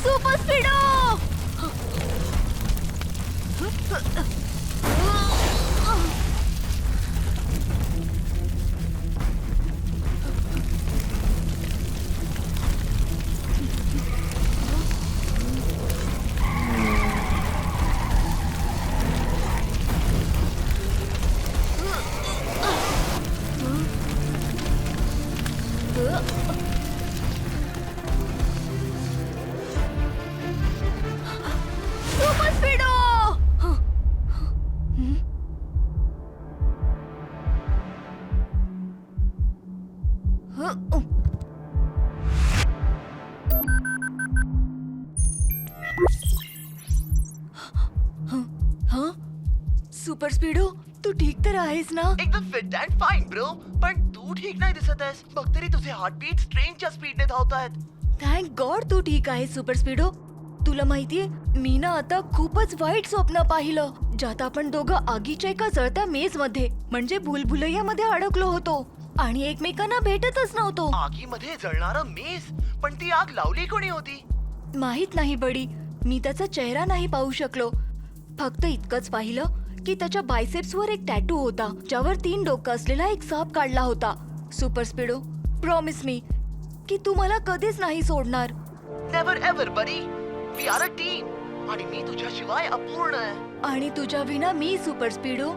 Super स्पीडो! Super स्पीडो! Super स्पीडो, तू ठीक तर आहेस ना? एकदम फिट अँड फाईन ब्रो. पण तू ठीक नाही दिसत आहेस. बघ तरी तुझे हार्टबीट ट्रेनच्या स्पीडने धावतायत. थँक गॉड तू ठीक आहे सुपर स्पीडो. तुला माहितीये मी ना आता खूपच वाईट स्वप्न पाहिलं, ज्यात आपण दोघं आगीच्या एका जळत्या मेज मध्ये म्हणजे भुलभुलैयामध्ये अडकलो होतो आणि एकमेकांना भेटतच नव्हतो. आगीमध्ये जळणारं मेज? पण ती आग लावली कोणी होती? माहित नाही बडी, मी त्याचा चेहरा नाही पाहू शकलो. फक्त इतकंच पाहिलं की त्याच्या बायसेप्स वर एक टॅटू होता ज्यावर 3 डोकं असलेला एक साप काढला होता. सुपर स्पीडो, प्रॉमिस मी की तू मला कधीच नाही सोडणार. Never ever buddy. We are a team आणि मी तुझ्याशिवाय अपूर्ण आहे. आणि तुझ्या विना मी सुपर स्पीडो.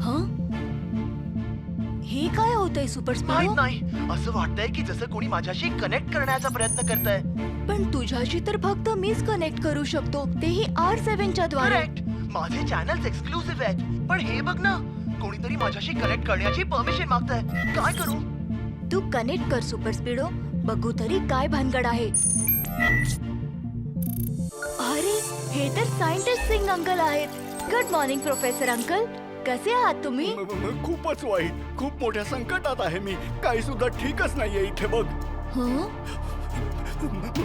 हं? हे काय होतंय सुपर माहित स्पीडो? नाही. असं वाटतंय की जसं कोणी माझ्याशी कनेक्ट करण्याचा प्रयत्न करतंय. पण तुझ्याशी तर फक्त मीच कनेक्ट करू शकतो, तेही R7च्या द्वारे. करेक्ट. माझे चॅनल्स एक्सक्लुसिव्ह आहेत. पण हे बघ ना, कोणीतरी माझ्याशी कनेक्ट करण्याची परमिशन मागतंय. काय करू? तू कनेक्ट कर सुपर स्पीडो, बघू तरी काय भानगड आहे. अरे, हे तर सायंटिस्ट सिंग अंकल आहेत. गुड मॉर्निंग प्रोफेसर अंकल, कसे आहात तुम्ही? खूपच वाईट. खूप मोठ्या संकटात आहे मी. काही सुद्धा ठीकच नाहीये इथे बघ. हं?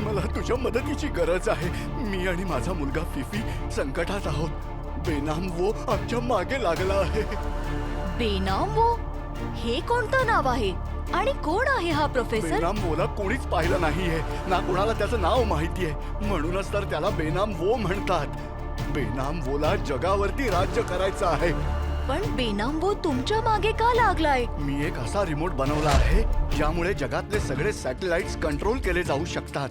मला तुझ्या मदतीची गरज आहे. मी आणि माझा मुलगा फिफी संकटात आहोत. बेनाम वो आमच्या मागे लागला आहे. बेनाम वो? हे कोणतं नाव आहे आणि कोण आहे हा प्रोफेसर? बेनाम वोला कोणीच पाहिलं नाहीये, ना कोणाला त्याचं नाव माहितीये. म्हणूनच तर त्याला बेनाम वो म्हणतात. बेनाम वोला जगावरती राज्य करायचं आहे. पण बेनाम वो तुमच्या मागे का लागलाय? मी एक असा रिमोट बनवला आहे ज्यामुळे जगातले सगळे सॅटेलाइट्स कंट्रोल केले जाऊ शकतात,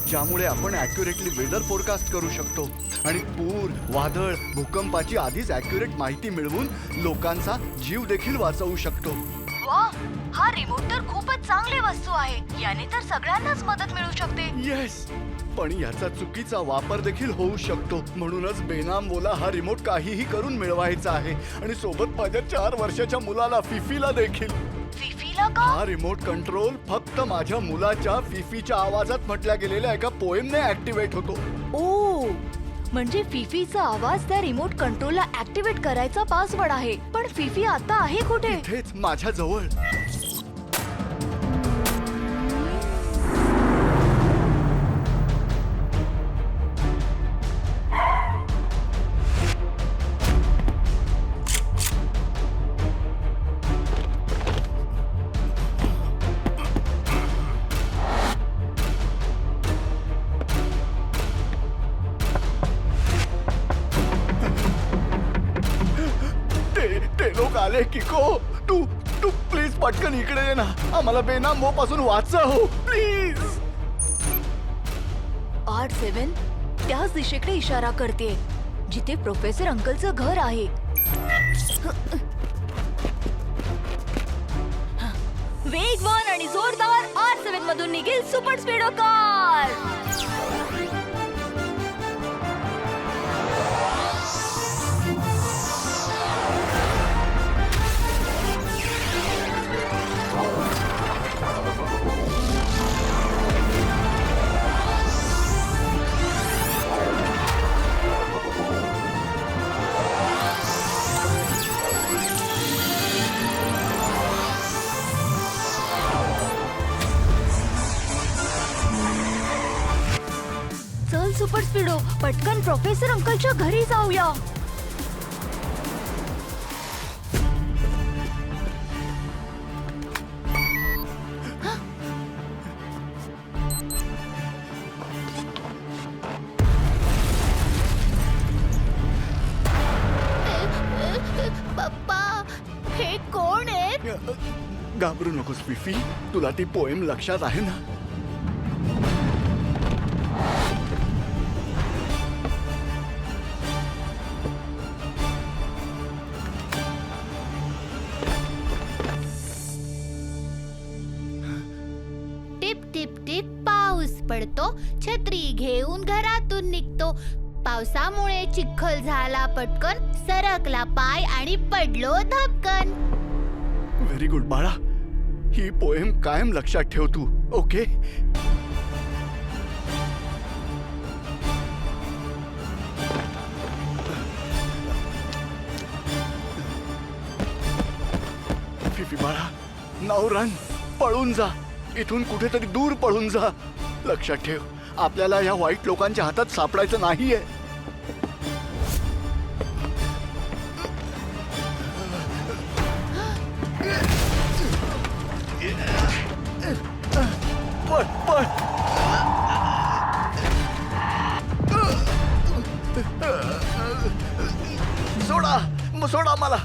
ज्यामुळे आपण ॲक्युरेटली वेदर फोरकास्ट करू शकतो आणि पूर, वादळ, भूकंपाची आधीच ॲक्युरेट माहिती मिळवून लोकांचा जीव देखील वाचवू शकतो. वा, हा रिमोट तर खूपच चांगली वस्तू आहे. याने तर सगळ्यांनाच मदत मिळू शकते. येस, पण याचा चुकीचा वापर देखील होऊ शकतो. म्हणूनच बेनाम वोला हा रिमोट काहीही करून मिळवायचा आहे आणि सोबत माझ्या 4 वर्षाच्या मुलाला फिफीला देखील. फिफीला का? हा रिमोट कंट्रोल फक्त माझ्या मुलाच्या फिफीच्या आवाजात म्हटल्या गेलेल्या एका पोएमने ऍक्टिव्हेट होतो. ओ, म्हणजे फिफीचा आवाज त्या रिमोट कंट्रोलला ऍक्टिव्हेट करायचा पासवर्ड आहे. पण फिफी आता आहे कुठे? इथेच माझ्या जवळ. ते लोक आले किको. तू तू प्लीज पटकन इकडे ये ना. आम्हाला बेनाम वो पासून वाचव प्लीज. R7 त्याच दिशेकडे इशारा करते जिथे प्रोफेसर अंकलचं घर आहे. वेगवान आणि जोरदार R7 मधून निघेल सुपर स्पीडो कार. सुपर स्पीडो, पटकन प्रोफेसर अंकलच्या घरी जाऊया. घाबरू नकोस फिफी, तुला ती पोएम लक्षात आहे ना? टिप टिप टिप पाऊस पडतो, छत्री घेऊन घरातून निघतो. पावसामुळे चिखल झाला पटकन, सरकला पाय आणि पडलो धपकन. व्हेरी गुड बाळा, ही पोएम कायम लक्षात ठेव तू, ओके? फिफी बाळा, नाव रन, पळून जा, इथून कुठेतरी दूर पळून जा. लक्षात ठेव, आपल्याला या वाईट लोकांच्या हातात सापडायचं नाहीये. पळ पळ. सोडा सोडा मला.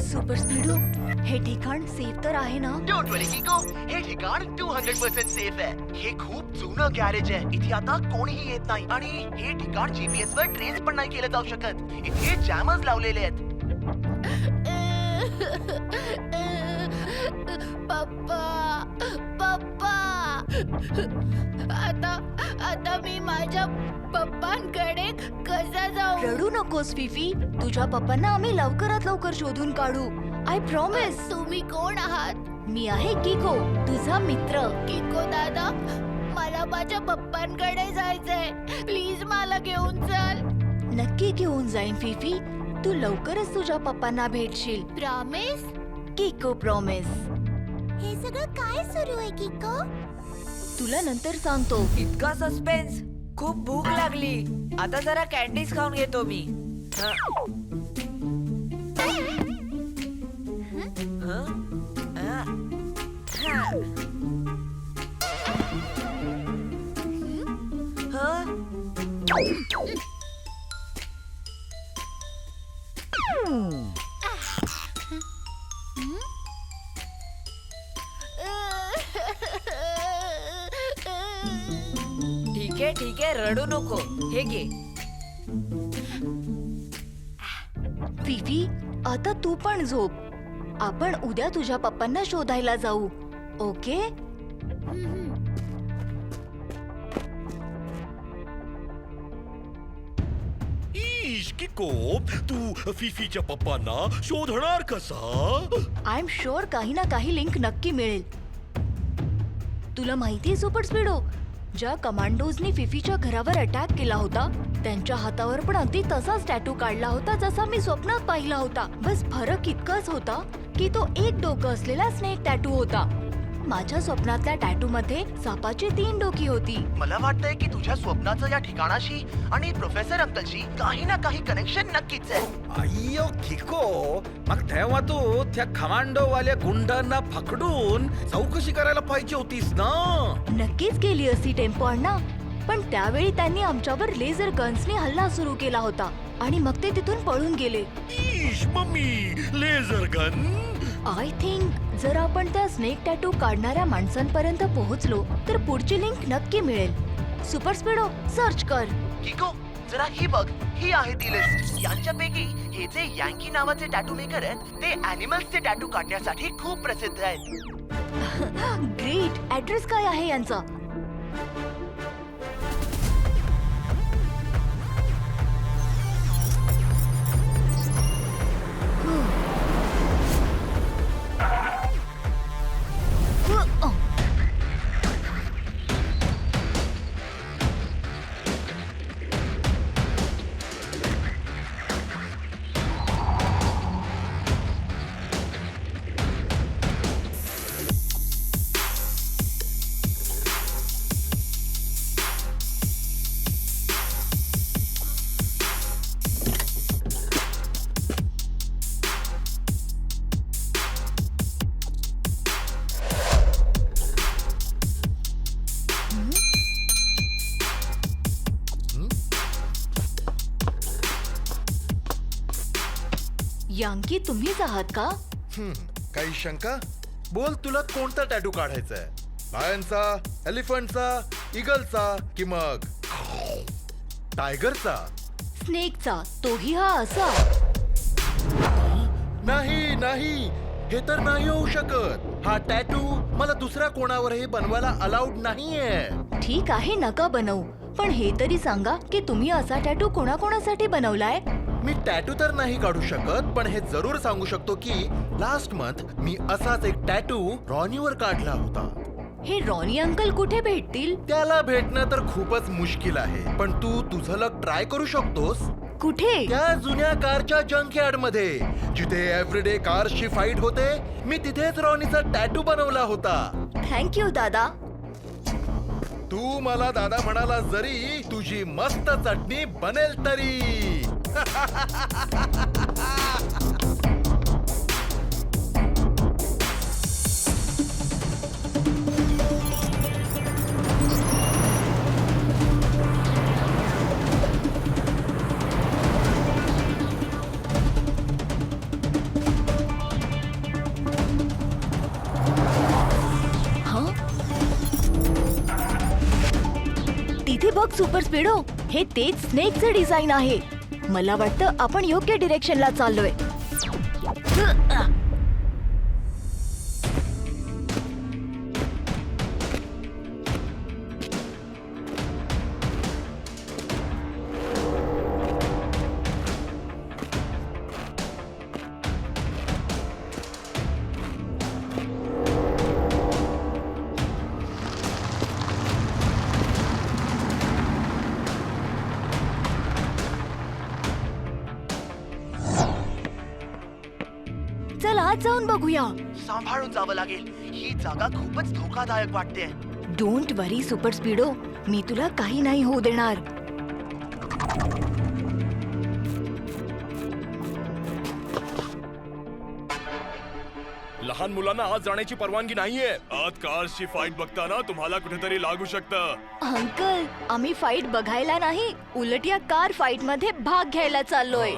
सुपर स्पीडो, हे ठिकाण सेफ तर आहे ना? डोंट वरी किको, हे ठिकाण 200% सेफ आहे. हे खूप जुनं गॅरेज आहे. इथे आता कोणीही येत नाही आणि हे ठिकाण जीपीएस वर ट्रेस पण नाही केलं जाऊ शकत. इथे जॅमर्स लावलेले आहेत. पप्पा पप्पा, आता मी माझ्या पप्पांकडे कसा जाऊ? रडू नकोस फिफी, तुझ्या पप्पांना आम्ही लवकरात लवकर शोधून काढू. I promise. तुम्ही कोण आहात? मी आहे किको, तुझा मित्र. किको दादा, मला माझ्या पप्पांकडे जायचंय. प्लीज मला घेऊन चल. नक्की घेऊन जाईन फिफी, तू लवकरच तुझ्या पप्पांना भेटशील. प्रॉमिस? किको प्रॉमिस. हे सगळं काय सुरू आहे किको? तुला नंतर सांगतो. इतका सस्पेन्स, खूप भूक लागली. आता जरा कॅन्डीज खाऊन घेतो मी. हं? हं? हं? ठीक आहे, रडू नको. हे घे. फिफी, आता तू पण झोप. आपण उद्या तुझ्या पप्पांना शोधायला जाऊ, ओके? ईश किको, तू फिफीच्या पप्पांना शोधणार कसा? आय एम शुअर काही ना काही लिंक नक्की मिळेल. तुला माहितीये सुपर स्पीडो, ज्या कमांडोजनी फिफीच्या घरावर अटॅक केला होता त्यांच्या हातावर पण अगदी तसाच टॅटू काढला होता जसा मी स्वप्नात पाहिला होता. बस फरक इतकाच होता की तो एक डोकं असलेला स्नेक टॅटू होता. माझ्या स्वप्नातल्या टॅटू मध्ये सापाची 3 डोकी होती. मला वाटतंय की तुझ्या स्वप्नाचं या ठिकाणाशी आणि प्रोफेसर अंकलशी काही ना काही कनेक्शन नक्कीच आहे. अय्यो किको, मग तेव्हा तू त्या कमांडो वाल्या गुंडांना पकडून चौकशी करायला पाहिजे होतीस ना. नक्कीच केली असती टेम्पो अण्णा, पण त्यावेळी त्यांनी आमच्यावर लेझर गन्सनी हल्ला सुरू केला होता आणि मग ते तिथून पळून गेले. ईश mummy, laser gun. I think जर आपण त्या स्नेक टॅटू काढणाऱ्या माणसांपर्यंत पोहोचलो तर पुढची लिंक नक्की मिळेल. सुपर स्पीडो, सर्च कर. किको, जरा ही बघ, ही आहे ती लिस्ट. यांच्यापैकी हे जे यांकी नावाचे टॅटू मेकर आहेत ते अॅनिमल्सचे टॅटू काढण्यासाठी खूप प्रसिद्ध आहेत. ग्रेट. ऍड्रेस काय आहे यांचा? यांकी तुम्हीच आहात का? काही शंका? बोल, तुला कोणता टॅटू काढायचा आहे? लायनचा, एलिफंटचा, इगलचा की मग टायगरचा? स्नेकचा, तोही हा असा. नाही नाही, हे तर नाही होऊ शकत. हा टॅटू मला दुसऱ्या कोणावरही बनवायला अलाउड नाहीये. ठीक आहे, नका बनवू, पण हे तरी सांगा की तुम्ही असा टॅटू कोणाकोणासाठी बनवलाय? मी टॅटू तर नाही काढू शकत, पण हे जरूर सांगू शकतो की लास्ट मंथ मी असाच एक टॅटू रॉनीवर काढला होता. हे रॉनी अंकल कुठे भेटतील? त्याला भेटणं तर खूपच मुश्किल आहे, पण तू तुझं लक ट्राय करू शकतोस. कुठे? त्या जुन्या कारच्या जंकयार्ड मध्ये, जिथे एव्हरीडे कार्सची फाईट होते, मी तिथेच रॉनीचा टॅटू बनवला होता. थँक्यू दादा. तू मला दादा म्हणाला जरी, तुझी मस्त चटणी बनेल तरी. हा? तिथे बघ सुपर स्पीडो, हे तेच स्नेकचे डिझाईन आहे. मला वाटतं आपण योग्य डिरेक्शनला चाललोय. चल आज जाऊन बघूया. सांभाळून जावं लागेल, ही जागा खूपच धोकादायक वाटते. डोंट वरी सुपर स्पीडो, मी तुला काही नाही होऊ देणार. लहान मुलांना आत जाण्याची परवानगी नाहीये. आत कार्सची फाईट बघताना तुम्हाला कुठेतरी लागू शकतं. अंकल, आम्ही फाईट बघायला नाही, उलट या कार फाईट मध्ये भाग घ्यायला चाललोय.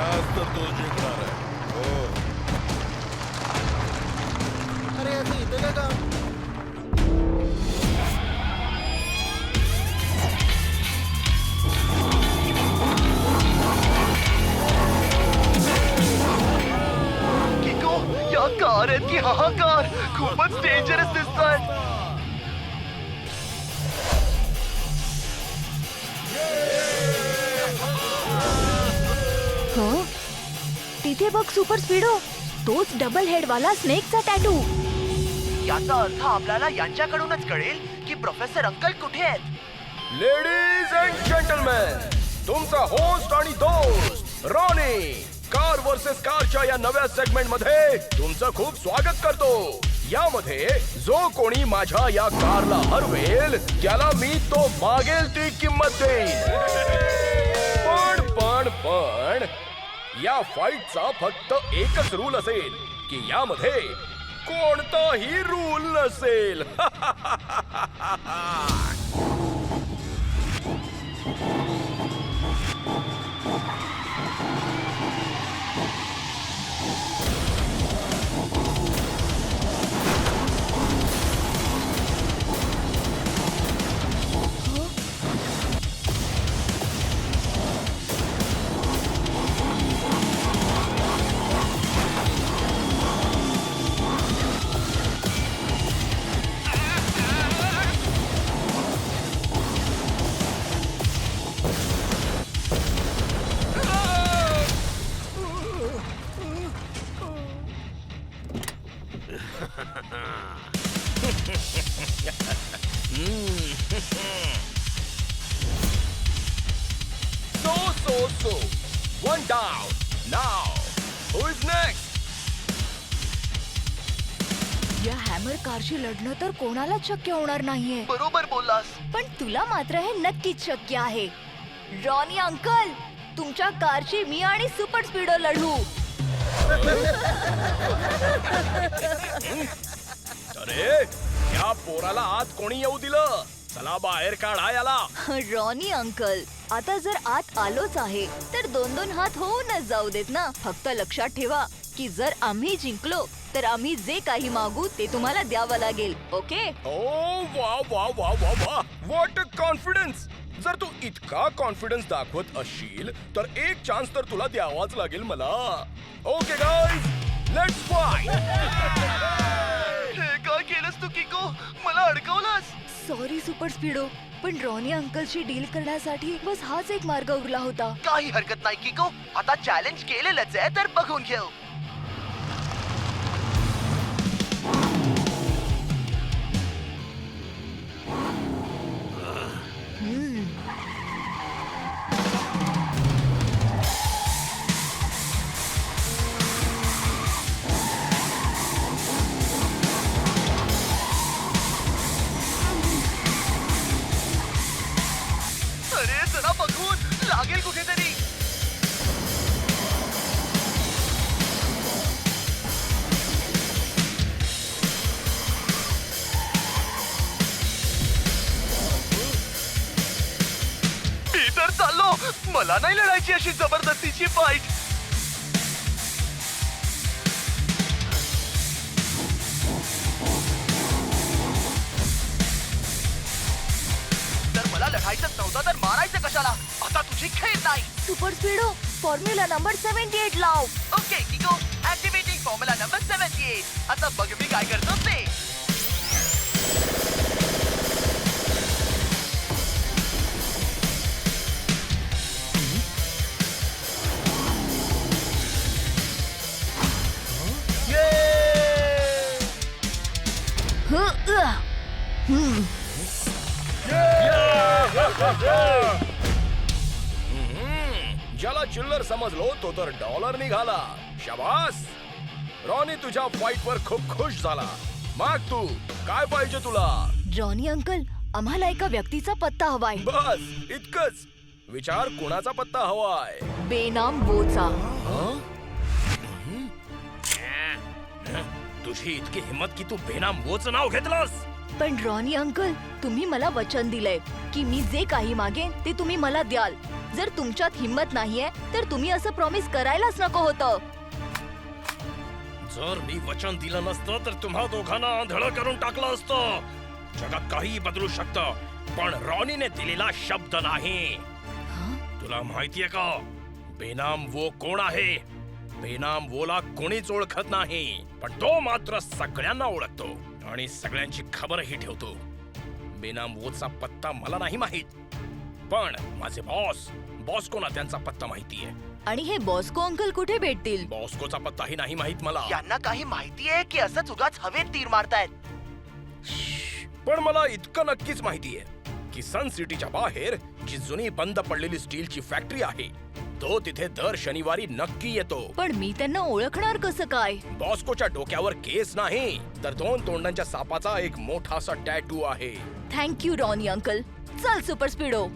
आज तर तो जिंकणार आहे. हो. अरे, याचं इथे काय काम? तिथे बघ सुपर स्पीडो, तोच डबल हेड वाला स्नेकचा टॅटू. याचा अर्थ आपल्याला यांच्याकडूनच कळेल की प्रोफेसर अंकल कुठे आहेत. लेडीज अँड जेंटलमॅन, तुमचा होस्ट आणि दोस्त रॉनी कार वर्सेस कारच्या या नव्या सेगमेंट मध्ये तुमचं खूप स्वागत करतो. यामध्ये जो कोणी माझ्या या कारला हरवेल त्याला मी तो मागेल ती किंमत देईन. पण या फाईटचा फक्त एकच रूल असेल की यामध्ये कोणताही रूल नसेल. So, one down. Now, who is next? या हॅमर कारशी लढणं तर कोणालाच शक्य होणार नाहीये, बरोबर बोललास. पण तुला मात्र हे नक्कीच शक्य आहे. रॉनी अंकल, तुमच्या कारशी मी आणि सुपर स्पीडो लढू. अरे या पोराला आत कोणी येऊ दिलं? चला बाहेर काढा याला. रॉनी अंकल, आता जर आत आलोच आहे तर 2-2 हात होऊनच जाऊ देत ना. फक्त लक्षात ठेवा की जर आम्ही जिंकलो तर आम्ही जे काही मागू ते तुम्हाला द्यावं लागेल. ओके? ओ वा वा वा वा वा, व्हॉट अ कॉन्फिडन्स. जर तू इतका कॉन्फिडन्स दाखवत असशील तर एक चान्स तर तुला द्यावाच लागेल मला. Okay guys, let's fight. हे काय केलंस तू किको? मला अडकवलंस. सॉरी सुपर स्पीडो, पण रॉनी अंकलशी डील करण्यासाठी बस हाच एक मार्ग उरला होता. काही हरकत नाही किको, आता चॅलेंज केलेलंच आहे तर बघून घेऊ. अरे जरा बघून लागेल कुठेतरी. मी तर चाललो. मला नाही लढायची अशी जबरदस्तीची फाईट. जर मला लढायचंच नव्हतं तर मारायचं कशाला? आता तुझी खेळ नाही. सुपर स्पीडो, फॉर्म्युला नंबर 78 लाव. Okay किको, activating formula number 78. आता बघ मी काय करतो ते. ज्याला चिल्लर समजलो तो तर डॉलर निघाला. शाबास रॉनी, तुझ्या फाईट वर खूप खुश झाला. माग तू काय पाहिजे तुला? रॉनी अंकल, आम्हाला एका व्यक्तीचा पत्ता हवाय. बस इतकंच. विचार, कोणाचा पत्ता हवाय? बेनाम बोचा. तुझी इतकी हिम्मत की तू बेनाम वोच नाव घेतलंस? पण रॉनी अंकल, तुम्ही मला वचन दिलंय की मी जे काही मागेन ते तुम्ही मला द्याल. जर तुमच्यात हिम्मत नाहीये तर तुम्ही असं प्रॉमिस करायलाच नको होतं. जर मी वचन दिलं नसतं तर तुम्हा दोघांना आंधळ करून टाकलं असतं. जगात काही बदलू शकतं, पण रॉनीने दिलेला शब्द नाही. तुला माहितीये का बेनाम वो कोण आहे? बेनाम वोला कोणीच ओळखत नाही, पण तो मात्र सगळ्यांना ओळखतो आणि सगळ्यांची खबरही ठेवतो. बेनाम वोचा पत्ता मला नाही माहित, पण माझे बॉस कोणा त्यांचा पत्ता माहितीये. आणि हे बॉस्को अंकल कुठे भेटतील? बॉस्कोचा पत्ताही नाही माहित मला. यांना काही माहिती आहे की असंच उगाच हवेत तीर मारतायत? पण मला इतकं नक्कीच माहिती आहे की सन सिटीच्या बाहेर जी जुनी बंद पडलेली स्टीलची फॅक्टरी आहे तो तिथे दर शनिवारी नक्की येतो. पण मी त्यांना ओळखणार कसं काय? बॉस्कोच्या डोक्यावर केस नाही तर 2 तोंडांच्या सापाचा एक मोठासा टॅटू आहे. Thank you Ronnie uncle. चल सुपर स्पीडो.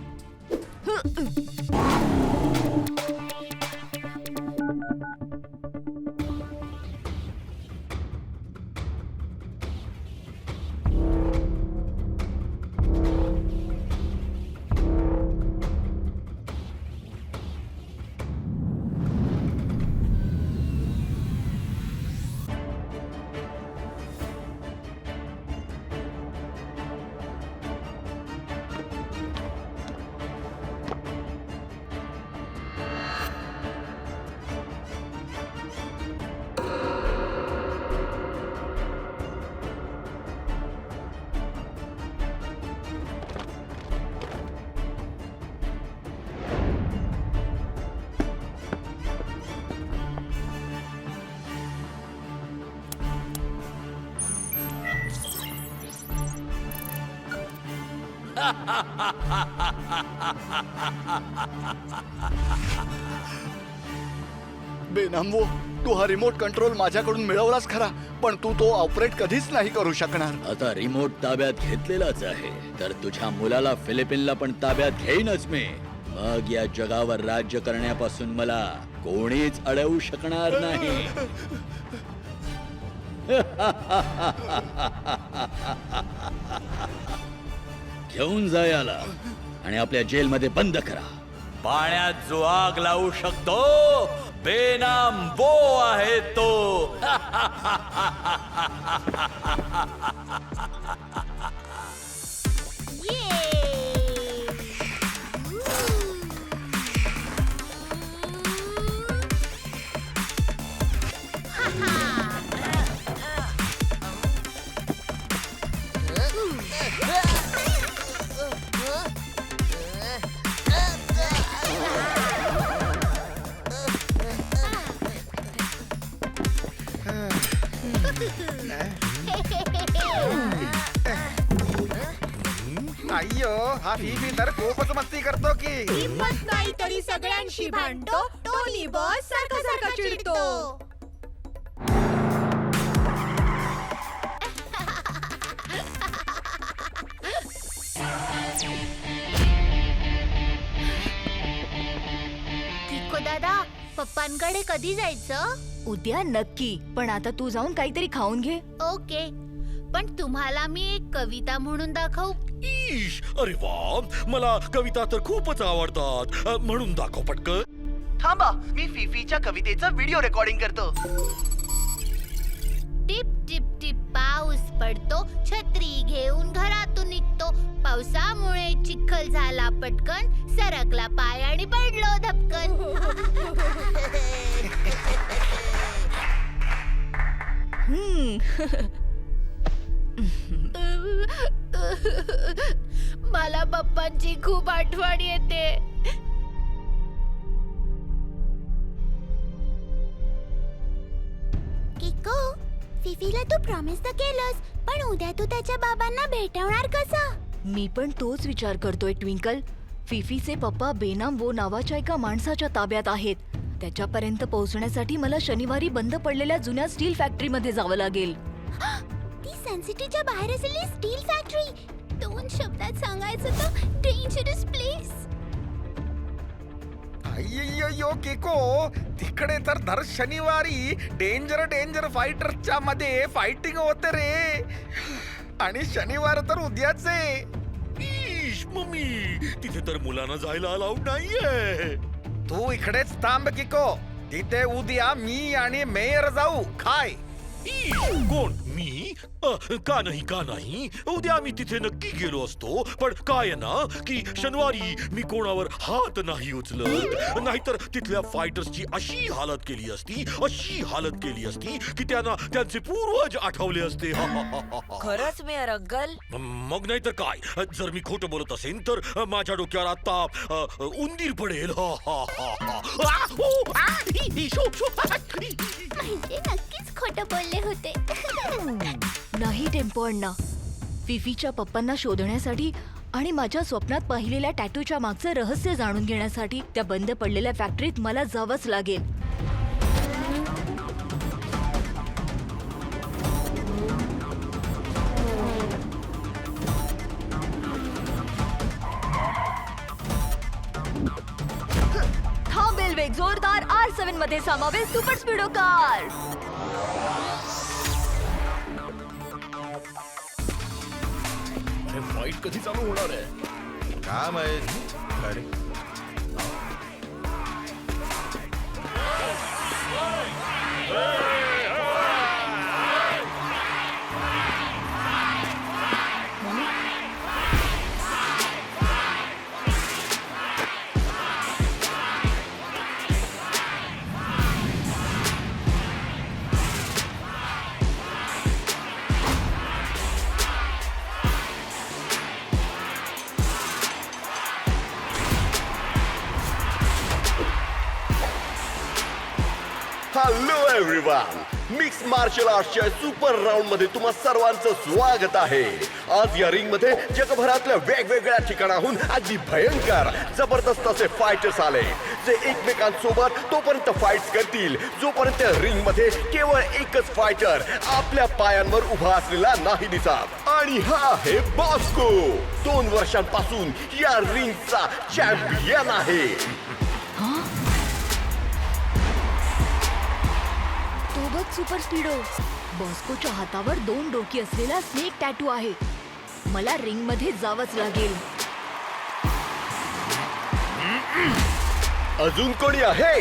बेनामवो, तू हा रिमोट कंट्रोल माझ्याकडून मिळवलास खरा, पण तू तो ऑपरेट कधीच नाही करू शकणार. आता रिमोट ताब्यात घेतलेलाच आहे तर तुझ्या मुलाला फिलिपिनला पण ताब्यात घेईनच मी. मग या जगावर राज्य करण्यापासून मला कोणीच अडवू शकणार नाही. घेऊन जा याला आणि आपल्या जेलमध्ये बंद करा. पाण्यात जो आग लावू शकतो बेनाम वो आहे तो. अय्यो, हा फीफी तर खूपच मस्ती करतो की. हिम्मत नाही तरी सगळ्यांशी भांडतो. टोनी बॉस सारखा सारखा चिडतो. किको दादा, पप्पांकडे कधी जायचं? उद्या नक्की. पण आता तू जाऊन काहीतरी खाऊन घे. ओके, पण तुम्हाला मी एक कविता म्हणून दाखवू? ईश, अरे वा, मला कविता तर खूपच आवडतात. म्हणून दाखव पटकन. थांबा, मी फिफीच्या कवितेचं व्हिडिओ रेकॉर्डिंग करतो. टिप टिप टिप पाऊस पडतो, छत्री घेऊन घरातून निघतो. पावसामुळे चिखल झाला पटकन, सरकला पाय आणि पडलो धपकन. मला पप्पांची खूप आठवण येते. किको, फिफीला तू प्रॉमिस तर केलंस, पण उद्या तू त्याच्या बाबांना भेटवणार कसा? मी पण तोच विचार करतोय ट्विंकल. फिफीचे पप्पा बेनाम वो नावाच्या एका माणसाच्या ताब्यात आहेत. त्याच्यापर्यंत पोहोचण्यासाठी मला शनिवारी बंद पडलेल्या जुन्या स्टील फॅक्टरीमध्ये जावं लागेल. ती सनसिटीच्या बाहेर असलेली स्टील फॅक्टरी. 2 शब्दात सांगायचं तर डेंजरस प्लेस. अय्यो किको, तिकडे तर दर शनिवारी डेंजर फायटरच्या मध्ये फायटिंग होते रे. आणि शनिवार तर उद्याच आहे. ईश, मम्मी, तिथे तर मुलांना जायला अलाउड नाहीये. तू इकडेच थांब किको. तिथे उद्या मी आणि मेयर जाऊ. काय? कोण? मी? का नाही उद्या आम्ही तिथे नक्की गेलो असतो, पण काय आहे ना की शनिवारी मी कोणावर हात नाही उचलत, नाहीतर तिथल्या फायटर्सची अशी हालत केली असती की त्यांना त्यांचे पूर्वज आठवले असते. खरंच मेयर अंकल? मग नाही तर काय, जर मी खोटं बोलत असेन तर माझ्या डोक्यावर आता उंदीर पडेल. म्हणजे नक्कीच खोटं बोलले होते. नाही टेम्पो अण्णा, फिफीच्या पप्पांना शोधण्यासाठी आणि माझ्या स्वप्नात पाहिलेल्या टॅटूच्या मागचं रहस्य जाणून घेण्यासाठी त्या बंद पडलेल्या फॅक्टरीत मला जावंच लागेल. थांबेल वेग जोरदार R7 मध्ये सामावेल सुपर स्पीडो कार. फाईट कधी चालू होणार आहे काय माहित. काय रे? हॅलो एव्हरीवन, मिक्स मार्शल आर्ट्सच्या सुपर राऊंड मध्ये तुम्हा सर्वांचं स्वागत आहे. आज या रिंग मध्ये जगभरातल्या वेगवेगळ्या ठिकाणाहून अगदी भयंकर जबरदस्त असे फायटर्स आले, जे एकमेकांसोबत तोपर्यंत फाईट्स करतील जोपर्यंत रिंग मध्ये केवळ एकच फायटर आपल्या पायांवर उभा असलेला नाही दिसत. आणि हा आहे बॉस्को, 2 वर्षांपासून या रिंगचा चॅम्पियन आहे. तो बघ सुपर स्पीडो, बॉस्कोच्या हातावर 2 डोकी असलेला स्नेक टॅटू आहे. मला रिंग मध्ये जावंच लागेल. अजून कोणी आहे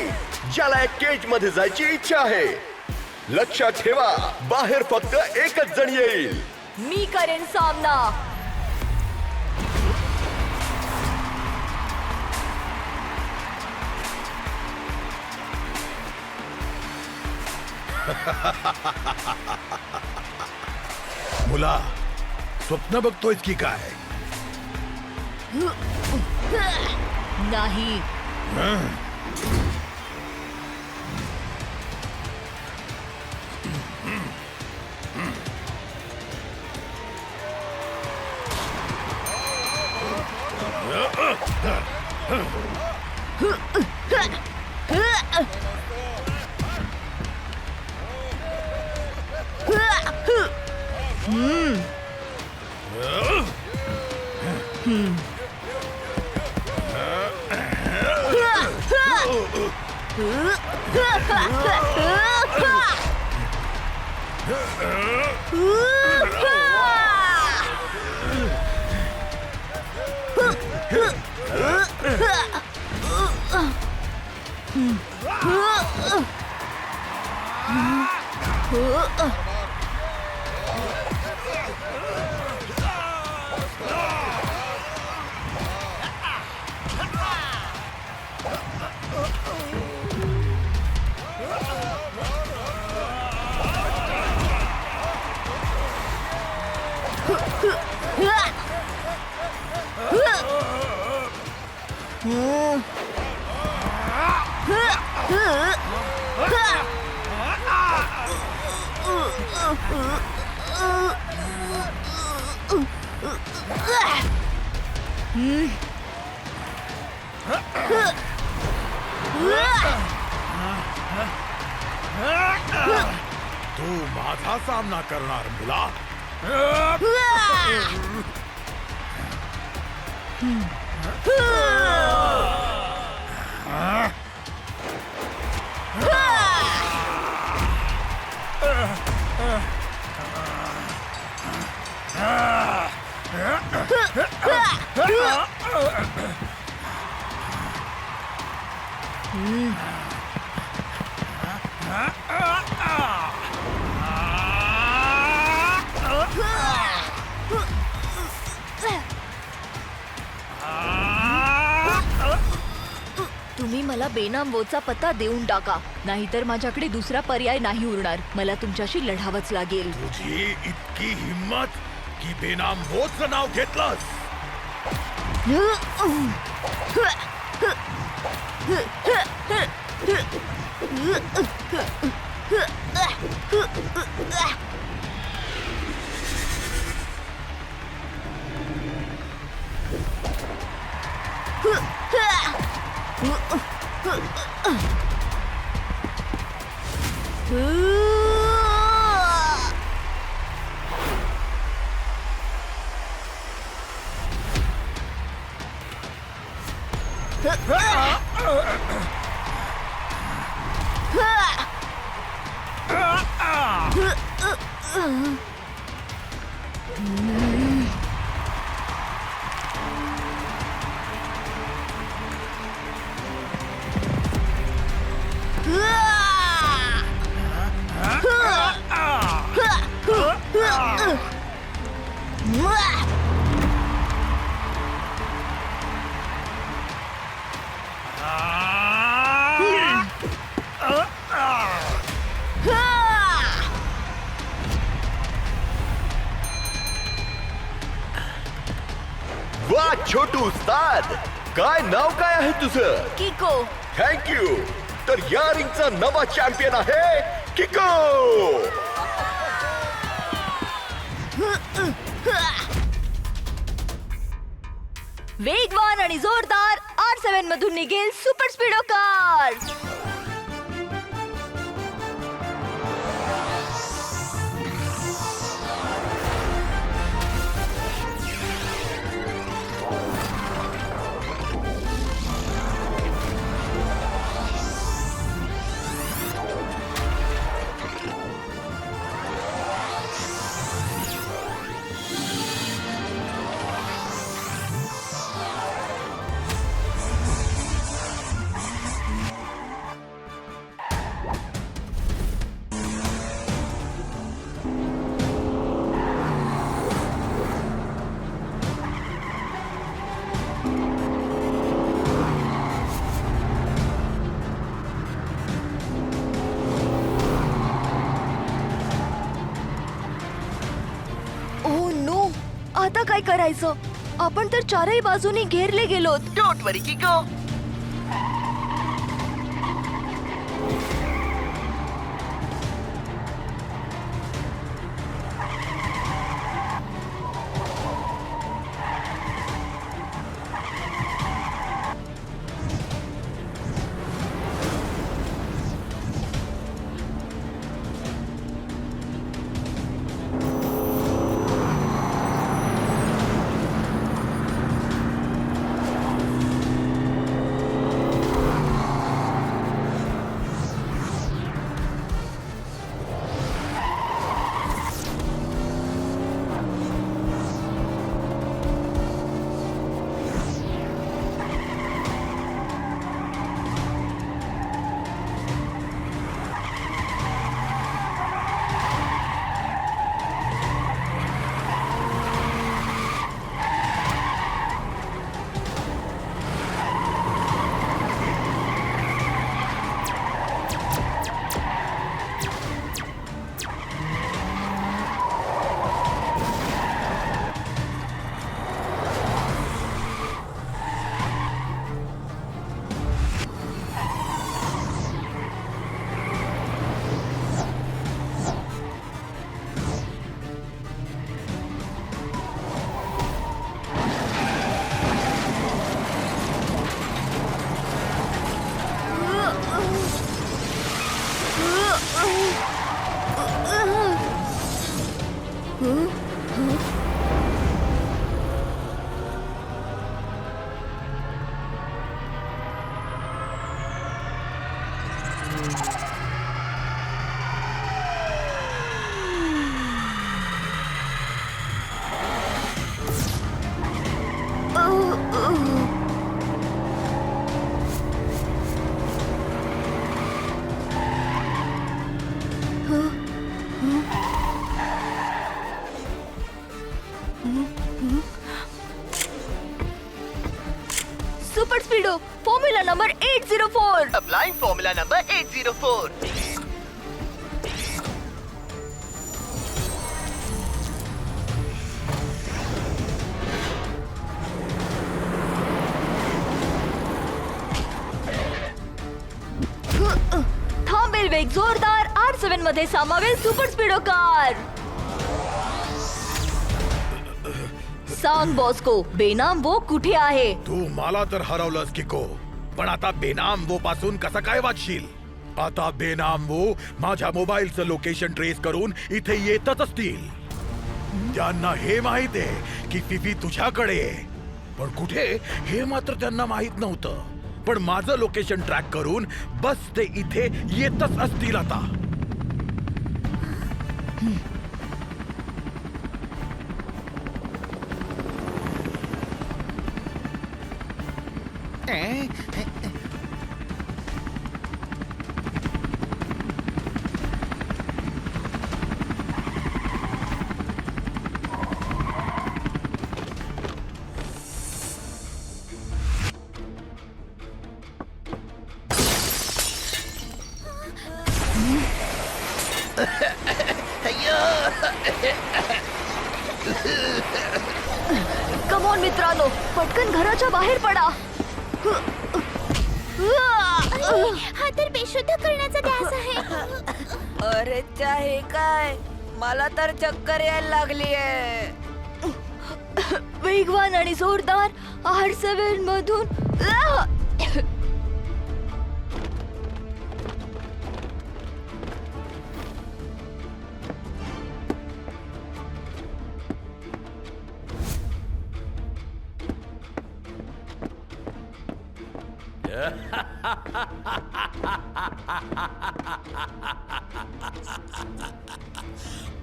ज्याला एक केज मध्ये जायची इच्छा आहे? लक्षात ठेवा, बाहेर फक्त एकच जण येईल. मी करेन सामना. मुला, स्वप्न बघतोयस की काय? नाही. तू माझा सामना करणार मुला. तुम्ही मला बेनामवोचा पत्ता देऊन टाका, नाहीतर माझ्याकडे दुसरा पर्याय नाही उरणार. मला तुमच्याशी लढावंच लागेल. तुझी इतकी हिम्मत की बेनाम भोजचं नाव घेतलंस. वा छोटू उस्ताद, काय नाव काय आहे तुझं? किको. थँक्यू. तर या रिंगचा नवा चॅम्पियन आहे किको. वेगवान आणि जोरदार R7 मधून निघेल super speedo car. Oh no, आता काय करायचं? आपण तर चारही बाजूनी घेरले गेलोत. Don't worry Kicko. Super speedo formula number 804. Applying formula number 804. थांबेल वेग जोरदार R7 मध्ये सामावेल सुपर स्पीडो कार. सांग बॉस्को, बेनाम वो कुठे आहे? तू मला तर हरवलंस किको, पण आता बेनाम वो पासून कसा काय वाचशील? आता बेनाम वो माझ्या मोबाईलचं लोकेशन ट्रेस करून इथे येतच असतील. त्यांना हे माहित आहे की फिफी तुझ्याकडे आहे, पण कुठे हे मात्र त्यांना माहित नव्हतं. पण माझं लोकेशन ट्रॅक करून बस ते इथे येतच असतील आता. कम ऑन मित्रांनो, पटकन घराच्या बाहेर पडा. हा तर बेशुद्ध करण्याचा गॅस आहे. अरे त्या हे काय, मला तर चक्कर यायला लागली आहे. वेगवान आणि जोरदार R7 मधून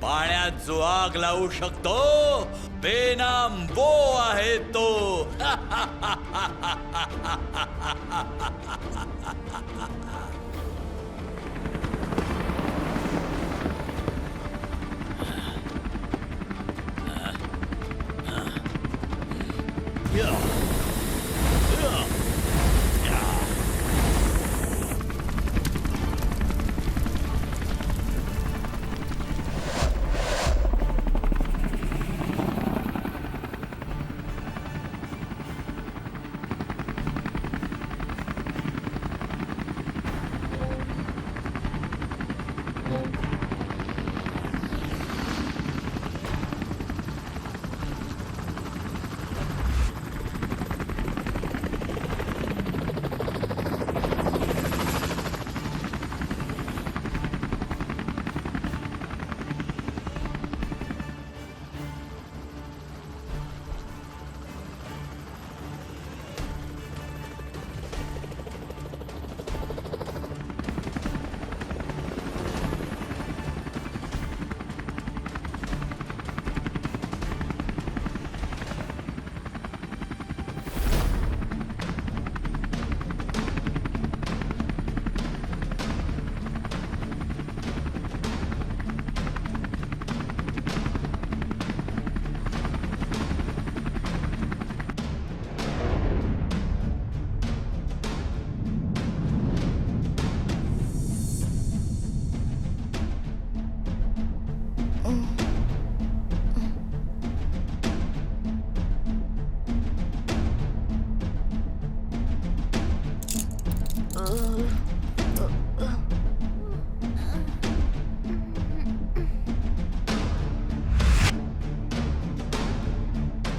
पाण्यात जो आग लावू शकतो बेनाम वो आहे तो.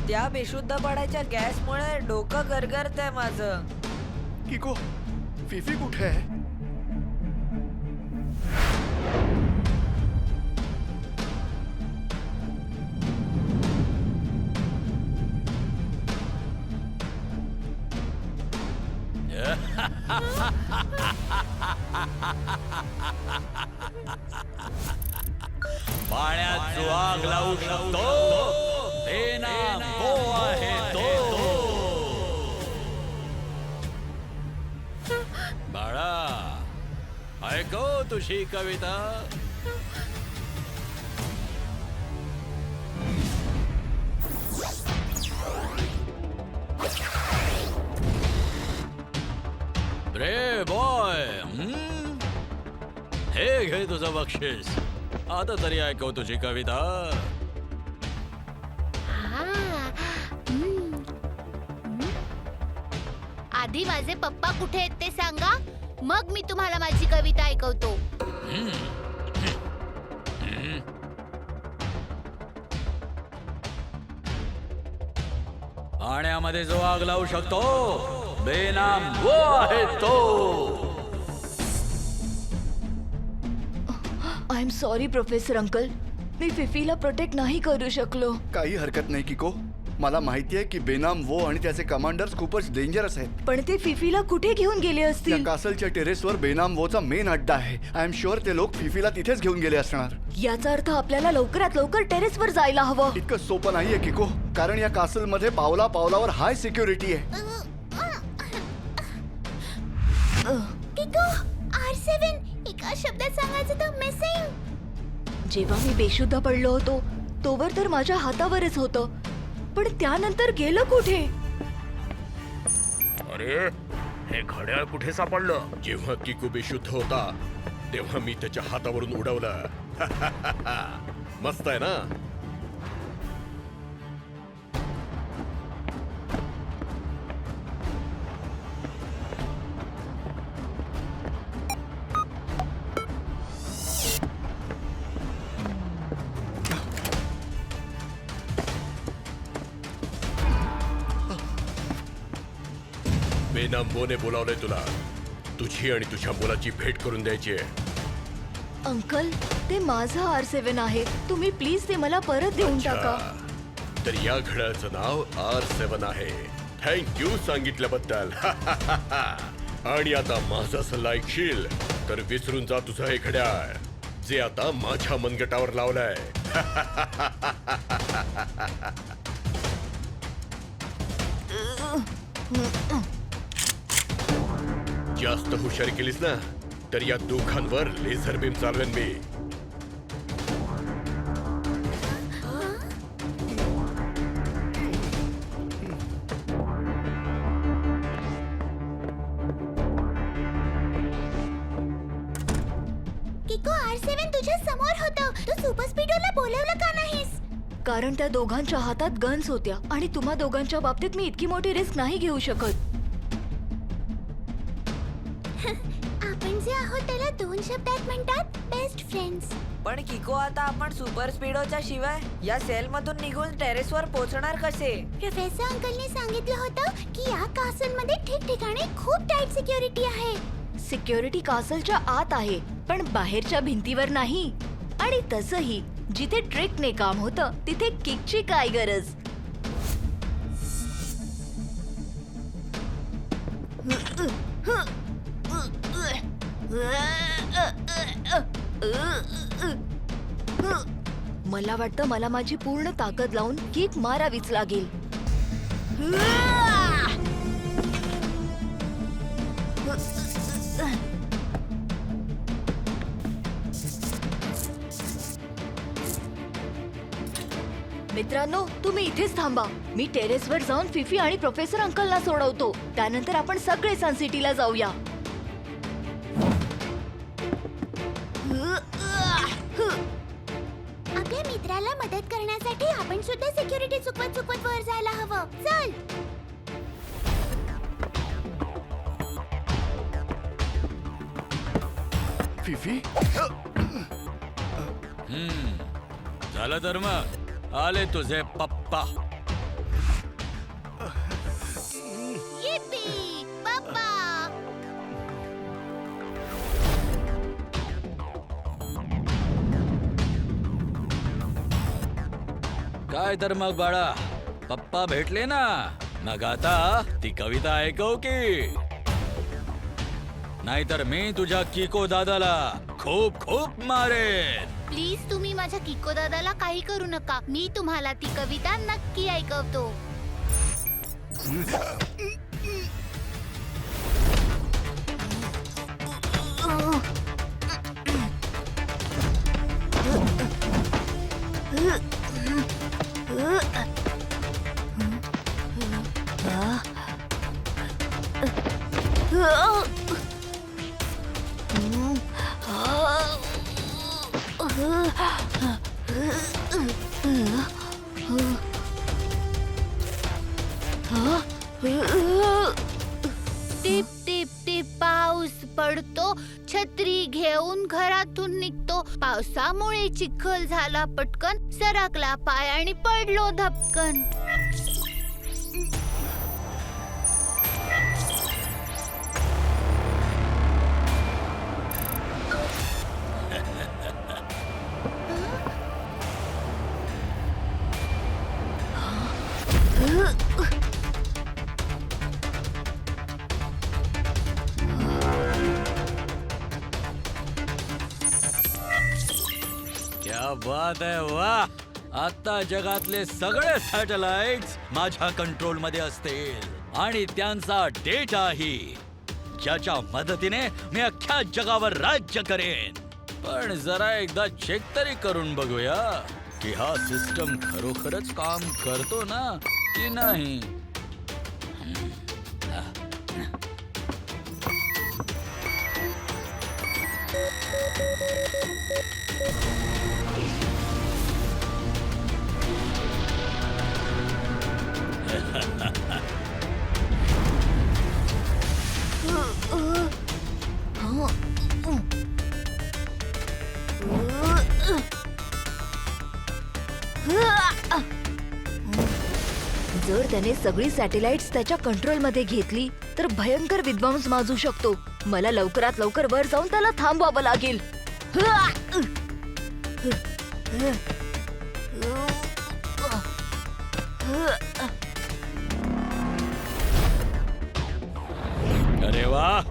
त्या बेशुद्ध पडायच्या गॅसमुळे डोकं गरगरतंय माझं. किको, फिफी कुठे आहे? पाण्यात जो आग लावू शकतो बेनाम वो आहे तो. बाळा, ऐको तुझी कविता. रे बॉय हे घे तुझं बक्षीस. आता तरी ऐकव तुझी कविता. आधी माझे पप्पा कुठे आहेत ते सांगा, मग मी तुम्हाला माझी कविता ऐकवतो. पाण्यामध्ये जो आग लावू शकतो बेनाम वो आहे तो. I am sorry professor uncle, मी फिफीला प्रोटेक्ट नाही करू शकलो. काही हरकत नाही किको. मला माहिती आहे की बेनाम वो आणि त्याचे कमांडर्स खूपच डेंजरस आहेत. पण ते फिफीला कुठे घेऊन गेले त्या असतील? कासलच्या टेरेसवर बेनाम वोचा मेन अड्डा आहे. आय एम शुअर ते लोक फिफीला तिथेच घेऊन गेले असणार. याचा अर्थ आपल्याला लवकरात लवकर टेरेसवर जायला हवं. इतकं सोपं नाहीये किको, कारण या कासलमध्ये पावला पावलावर हाय सिक्युरिटी आहे. किको, R7 एका शब्दात सांगायचं तर मिसिंग. जेव्हा मी बेशुद्ध पडलो होतो तोवर तर माझ्या हातावरच होतं, पण त्यानंतर गेलं कुठे? अरे हे घड्याळ कुठे सापडलं? जेव्हा किकू बेशुद्ध होता तेव्हा मी त्याच्या हातावरून उडवलं. मस्त आहे ना. बेनामोने बोलावलंय तुला. तुझी आणि तुझ्या मुलाची भेट करून द्यायची आहे. अंकल, ते माझं R7 आहे. तुम्ही प्लीज ते मला परत देऊन टाका. तर या घड्याळाचं नाव R7 आहे. थँक्यू सांगितल्याबद्दल. आणि आता माझा सल्ला ऐकशील तर विसरून जा तुझं हे घड्याळ जे आता माझ्या मनगटावर लावलंय. जास्त हुशारी केलीस ना तर या दोघांवर लेझर बीम चालवेन मी. किको, R7 तुझ्या समोर होतं. तू सुपर स्पीडोला बोलवलं का नाहीस? कारण त्या दोघांच्या हातात गन्स होत्या आणि तुम्हा दोघांच्या बाबतीत मी इतकी मोठी रिस्क नाही घेऊ शकत. आपण जे आहोत त्याला 2 शब्दात म्हणतात बेस्ट फ्रेंड्स. पण किको, आता आपण सुपर स्पीडोच्या शिवाय या सेल मधून निघून टेरेसवर पोहोचणार कसे? प्रोफेसर अंकलने सांगितलं होतं की या कासलमध्ये ठिकठिकाणी खूप टाईट सिक्युरिटी आहे. सिक्युरिटी कासलच्या आत आहे, पण बाहेरच्या भिंतीवर नाही. आणि तसंही जिथे ट्रिकने काम होतं तिथे किकची काय गरज? मला वाटतं मला माझी पूर्ण ताकद लावून किक मारावीच लागेल. मित्रांनो, तुम्ही इथेच थांबा. मी टेरेसवर जाऊन फिफी आणि प्रोफेसर अंकलला सोडवतो. त्यानंतर आपण सगळे सन सिटीला जाऊया. आपल्या मित्राला मदत करण्यासाठी आपण सुद्धा सिक्युरिटी चुकवत चुकवत वर जायला हवं. चल. फिफी, झालं तर मग आले तुझे पप्पा. yippee, पप्पा. काय तर मग बाळा, पप्पा भेटले ना. मग आता ती कविता ऐकव की, नाहीतर मी तुझ्या किको दादाला खूप खूप मारेन. प्लीज तुम्ही माझ्या किको दादाला काही करू नका. मी तुम्हाला ती कविता नक्की ऐकवतो. टिप टिप टिप पाऊस पडतो, छत्री घेऊन घरातून निघतो. पावसामुळे चिखल झाला पटकन, सरकला पाय आणि पडलो धपकन. क्या बात आहे वा. आता जगातले सगळे सॅटेलाइट्स माझ्या कंट्रोल मध्ये असतील आणि त्यांचा डेटाही, ज्याच्या मदतीने मी अख्ख्या जगावर राज्य करेन. पण जरा एकदा चेक तरी करून बघूया की हा सिस्टम खरोखरच काम करतो ना की नाही. जर त्याने सगळी सॅटेलाइट्स त्याच्या कंट्रोलमध्ये घेतली तर भयंकर विध्वंस माजू शकतो. मला लवकरात लवकर वर जाऊन त्याला थांबवावं लागेल. अरे वा.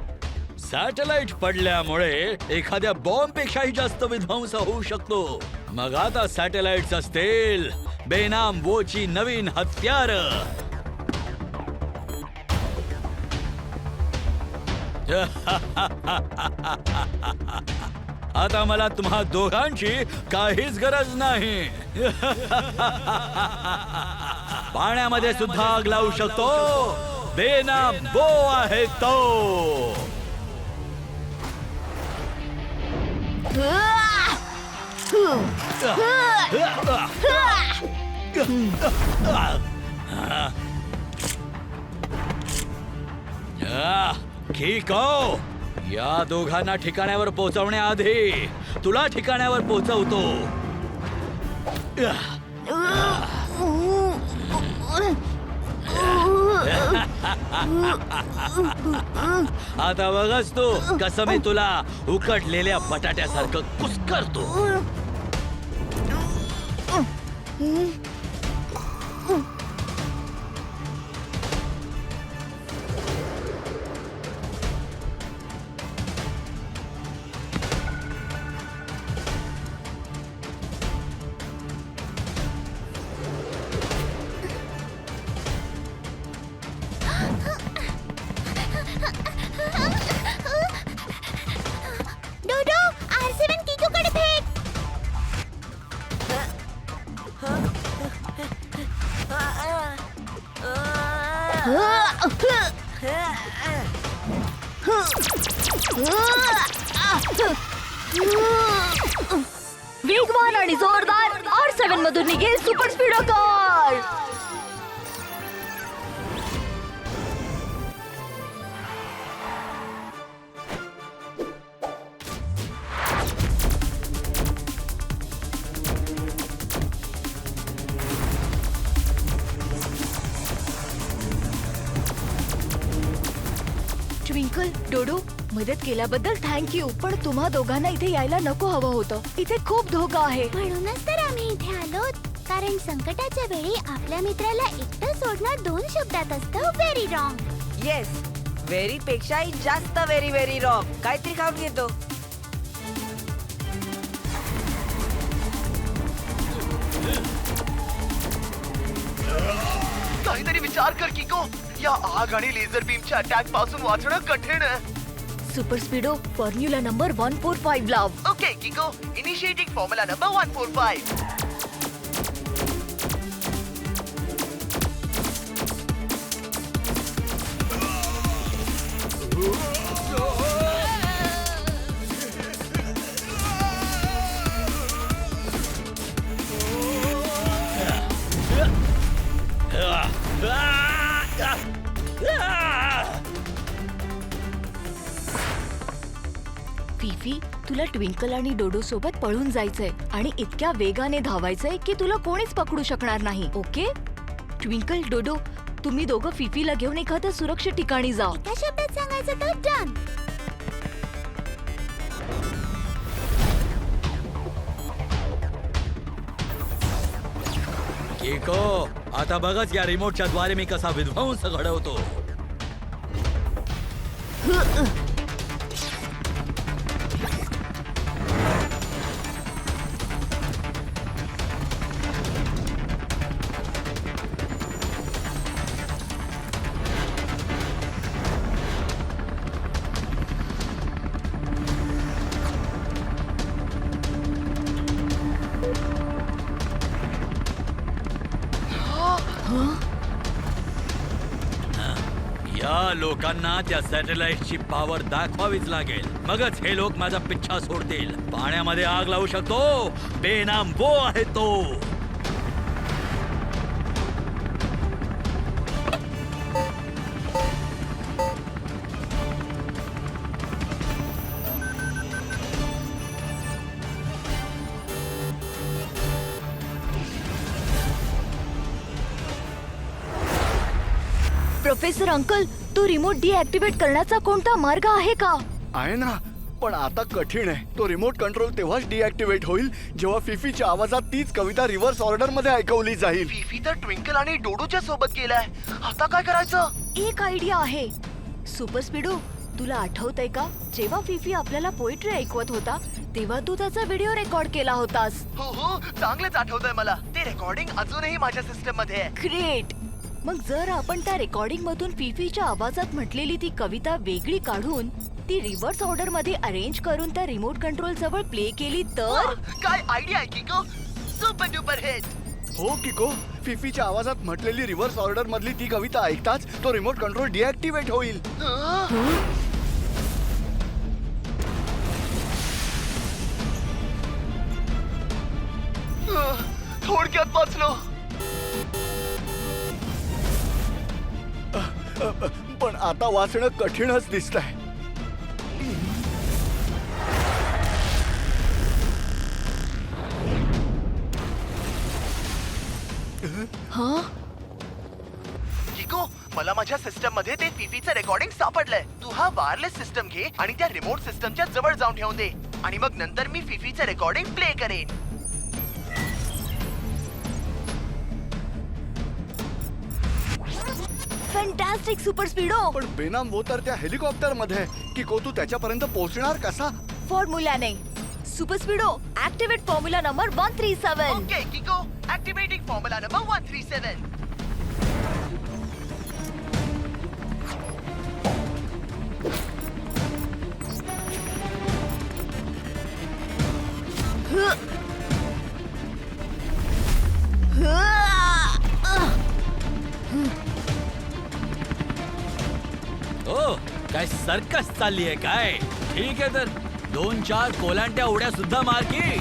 सॅटेलाइट पडल्यामुळे एखाद्या बॉम्ब पेक्षाही जास्त विध्वंस होऊ शकतो. मग आता सॅटेलाइट्स असतील बेनाम वोची नवीन हत्यार. आता मला तुम्हा दोघांची काहीच गरज नाही. पाण्यामध्ये सुद्धा आग लावू शकतो. बेनाम बो आहे तो. किको, या दोघांना ठिकाणावर पोहोचवण्याआधी तुला ठिकाणावर पोहोचवतो. आता बघच तू कसं मी तुला उकडलेल्या बटाट्यासारखं कुस्करतो. डोडो, R7 किकोकडे फेक. वेगवान आणि जोरदार R7 मधून निघेल सुपर स्पीडो कार. ट्विंकल, डोडो, मदत केल्याबद्दल थँक यू. पण तुम्हा दोघांना इथे यायला नको हवं होतं. इथे खूप धोका आहे. म्हणूनच तर आम्ही इथे आलोत, कारण संकटाच्या वेळी आपल्या मित्राला एकटं सोडणं 2 शब्दात असतं व्हेरी रॉंग. येस, व्हेरी पेक्षाही जास्त व्हेरी व्हेरी रॉंग. काहीतरी खाऊन घेतो. काहीतरी विचार कर किको. या आग आणि लेझर बीमच्या अटॅक पासून वाचणं कठीण आहे. सुपर स्पीडो फॉर्म्युला नंबर 145 लाव. Okay किको, initiating formula number 145. Phi Phi, तुला ट्विंकल आणि डोडो सोबत पळून जायचंय आणि इतक्या वेगाने धावायचंय की तुला कोणीच पकडू शकणार नाही, ओके? ट्विंकल, डोडो, तुम्ही दोघं फिफीला घेऊन एखाद्या सुरक्षित ठिकाणी जा. त्या शब्दात सांगायचं तर डन. किको, आता बघच या रिमोटच्या द्वारे मी कसा विध्वंस घडवतो. या लोकांना त्या सॅटेलाइटची पॉवर दाखवावीच लागेल, मगच हे लोक माझा पिच्छा सोडतील. पाण्यामध्ये आग लावू शकतो, बेनाम वो आहे तो. प्रोफेसर अंकल, तो रिमोट डिॲक्टिव्हेट करण्याचा कोणता मार्ग आहे का? आहे ना, पण आता कठीण आहे. तो रिमोट कंट्रोल तेव्हाच डिॲक्टिव्हेट होईल जेव्हा फिफीच्या आवाजात तीच कविता रिव्हर्स ऑर्डर मध्ये ऐकवली जाईल. फिफी तर ट्विंकल आणि डोडोच्या सोबत गेलाय. आता काय करायचं? एक आयडिया आहे. सुपर स्पीडो, तुला आठवतंय का जेव्हा फिफी आपल्याला पोएट्री ऐकवत होता तेव्हा तू त्याचा व्हिडिओ रेकॉर्ड केला होतास? हो हो, चांगलंच आठवतंय मला. ते रेकॉर्डिंग अजूनही माझ्या सिस्टम मध्ये आहे. ग्रेट. मग जर आपण त्या रेकॉर्डिंग मधून फिफीच्या आवाजात म्हटलेली ती कविता वेगळी काढून ती रिव्हर्स ऑर्डर मध्ये अरेंज करून त्या रिमोट कंट्रोल जवळ प्ले केली तर? काय आयडिया आहे किको, सुपर डुपर हिट. हो किको, फिफीच्या आवाजात म्हटलेली रिव्हर्स ऑर्डर मधली ती कविता ऐकताच तो रिमोट कंट्रोल डिॲक्टिव्हेट होईल. थोडक्यात वाचलो. पण आता वाचणं कठीणच दिसतंय. किको, मला माझ्या सिस्टम मध्ये ते फिफीचं रेकॉर्डिंग सापडलंय. तू हा वायरलेस सिस्टम घे आणि त्या रिमोट सिस्टमच्या जवळ जाऊन ठेवून दे आणि मग नंतर मी फिफीचं रेकॉर्डिंग प्ले करेन. Fantastic super स्पीडो. पण बेनाम वो तर त्या हेलिकॉप्टर मध्ये. किको, तू त्याच्यापर्यंत पोहोचणार कसा? फॉर्म्युलाने. Super स्पीडो, activate formula number 137. Okay किको, activating formula number 137. ओ, काय सर्कस चालली आहे काय? ठीक आहे तर 2-4 कोलांट्या उड्या सुद्धा मार की.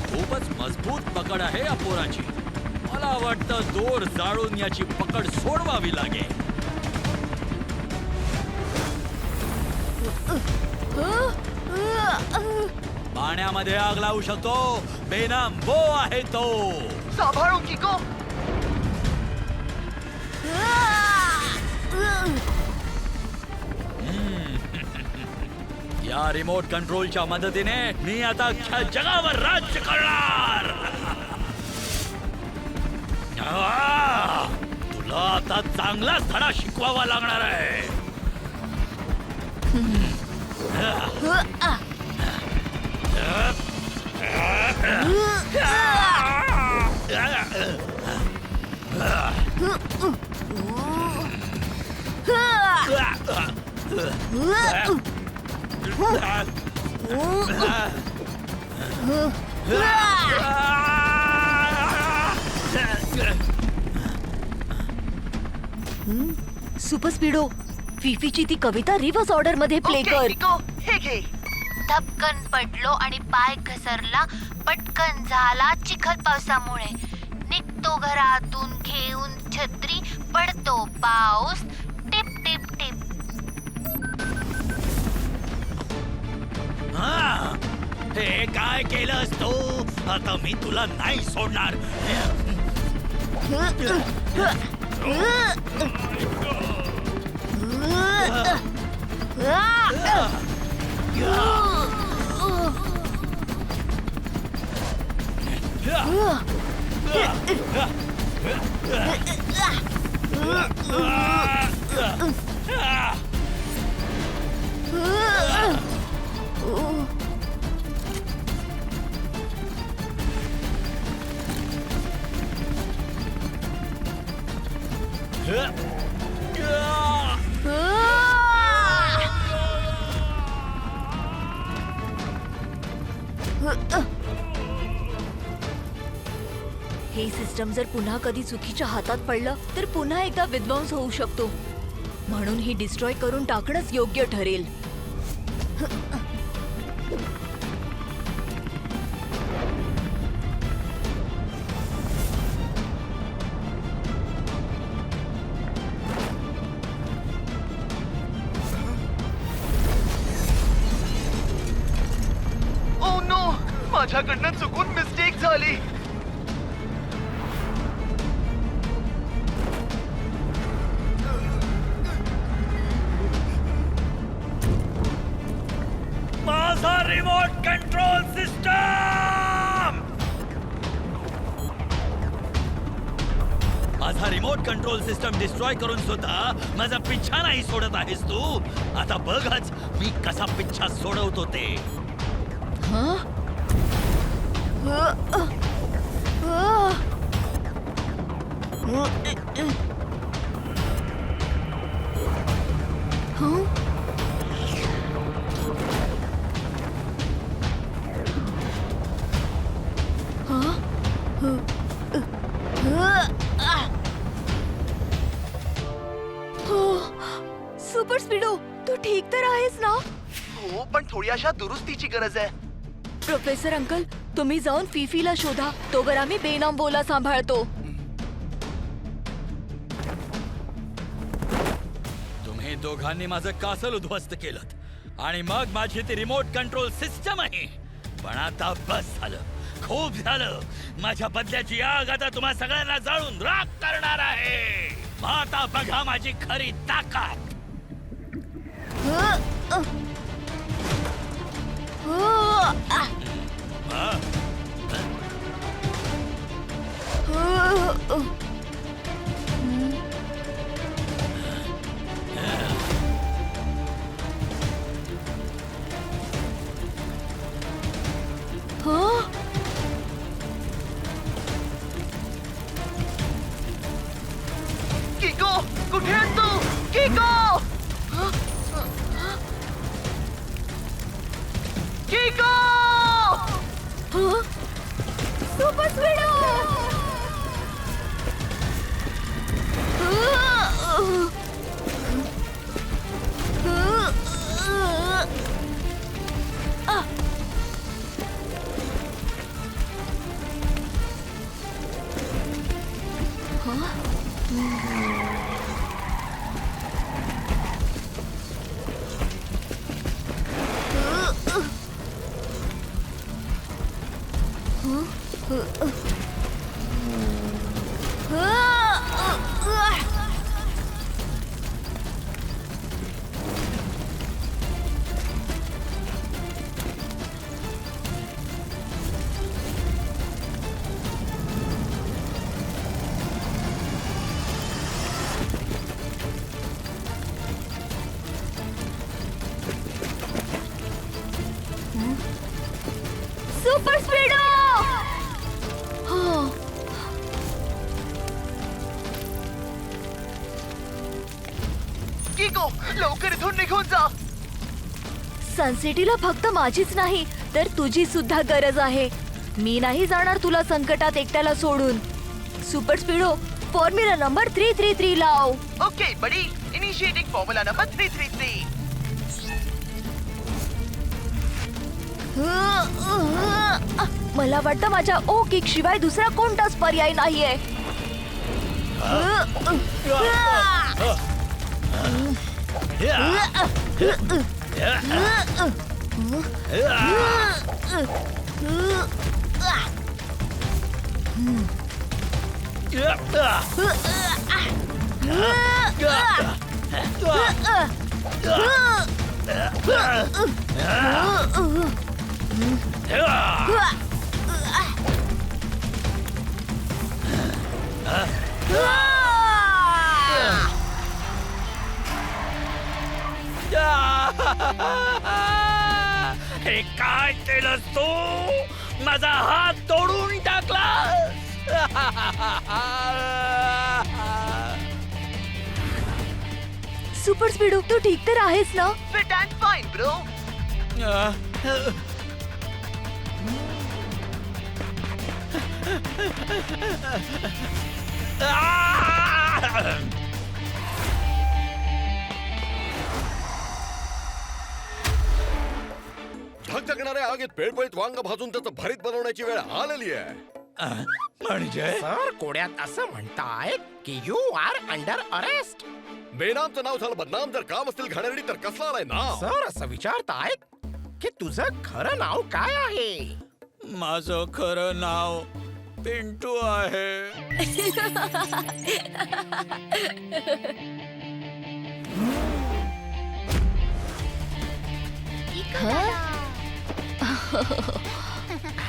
खूपच मजबूत पकड आहे या पोराची. मला वाटतं दोर जाळून याची पकड सोडवावी लागेल. पाण्यामध्ये आग लावू शकतो, बेनाम वो आहे तो. सांभाळून किको. या रिमोट कंट्रोलच्या मदतीने मी आता अख्ख्या जगावर राज्य करणार. तुला आता चांगलाच धडा शिकवावा लागणार आहे. सुपर स्पीडो, फिफीची ती कविता रिव्हर्स ऑर्डर मध्ये प्ले ओके, कर. किको, हे घे. धपकन पडलो आणि पाय घसरला. पटकन झाला चिखल पावसामुळे. निघतो निघतो घरातून घेऊन छत्री, पडतो पाऊस, टिप टिप टिप. हा, हे काय केलंस तू? आता मी तुला नाही सोडणार. हे सिस्टम जर पुन्हा कधी चुकीच्या हातात पडलं तर पुन्हा एकदा विध्वंस होऊ शकतो. म्हणून ही डिस्ट्रॉय करून टाकणंच योग्य ठरेल. ओ नो, माझ्याकडनं चुकून मिस्टेक झाली. माझा रिमोट कंट्रोल सिस्टम, माझा रिमोट कंट्रोल सिस्टम डिस्ट्रॉय करून सुद्धा माझा पिच्छा नाही सोडत आहेस तू. आता बघच मी कसा पिच्छा सोडवतो ते. सुपर स्पीडो, तू ठीक तर आहेस ना? हो, पण थोडी अशा दुरुस्तीची गरज आहे. प्रोफेसर अंकल, तुम्ही जाऊन फिफीला शोधा, तोवर आम्ही बेनामबोला सांभाळतो. तुम्ही दोघांनी माझं कासल उद्ध्वस्त केलं आणि मग माझी ती रिमोट कंट्रोल सिस्टम आहे. पण आता बस झालं, खूप झालं. माझ्या बदल्याची आग आता तुम्हा सगळ्यांना जाळून राख करणार आहे. मग आता बघा माझी खरी ताकद. किको, कुठे आहेस तू? किको! किको! सुपर स्पीडो! सुपर स्पीडो! किको, लवकर इथून निघून जा. सनसिटीला फक्त माझीच नाही तर तुझी सुद्धा गरज आहे. मी नाही जाणार तुला संकटात एकट्याला सोडून. सुपर स्पीडो, फॉर्म्युला नंबर 333 लाव. ओके बडी, इनिशिएटिंग फॉर्म्युला नंबर 333. मला वाटतं माझ्या ओ किक शिवाय दुसरा कोणताच पर्याय नाहीये. हे काय केलंस तू? माझा हात तोडून टाकलास. सुपर स्पीडो, तू ठीक तर आहेस ना? Fit and fine bro. धगधगणाऱ्या आगीत पेळपळीत वांग भाजून त्याचं भरीत बनवण्याची वेळ आलेली आहे. म्हणजे सर कोड्यात असं म्हणतायत की यू आर अंडर अरेस्ट. बेनामचं नाव झालं बदनाम. जर काम असतील घाणेरडी तर कसला आलाय ना. सर असं विचारतायत की तुझं खरं नाव काय आहे. माझं खरं नाव पिंटू आहे.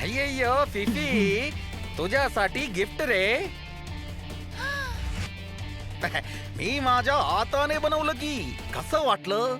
अय्यो फिफी, तुझ्यासाठी गिफ्ट रे. मी माझ्या हाताने बनवलं की कसं वाटलं.